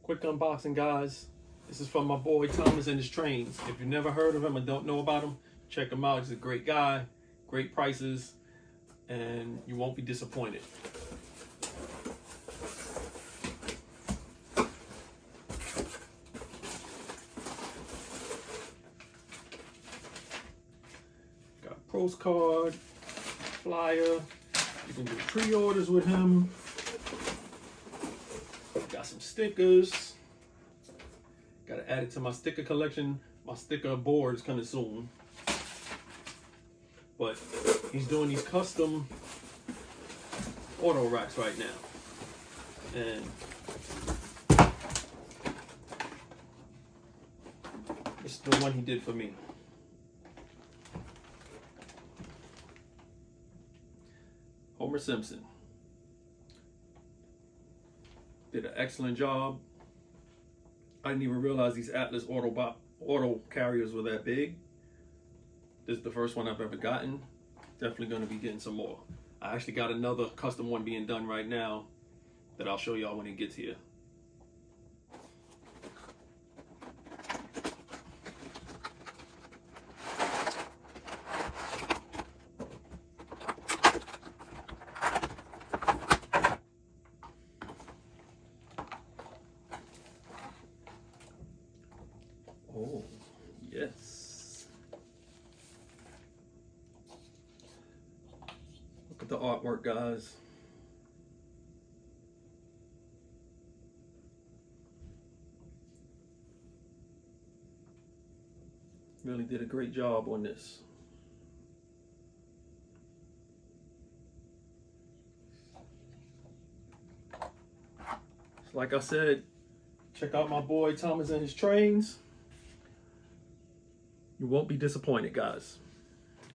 Quick unboxing, guys. This is from my boy Thomas and his Trains. If you've never heard of him and don't know about him, check him out. He's a great guy, great prices, and you won't be disappointed. Got a postcard, flyer. You can do pre-orders with him. Got some stickers. Got to add it to my sticker collection. My sticker board is coming soon. But he's doing these custom auto racks right now. And this is the one he did for me. Homer Simpson did an excellent job. I didn't even realize these Atlas auto carriers were that big. This is the first one I've ever gotten. Definitely going to be getting some more. I actually got another custom one being done right now that I'll show y'all when it gets here. Oh, yes. Look at the artwork, guys. Really did a great job on this. Like I said, check out my boy Thomas and his Trains. You won't be disappointed, guys.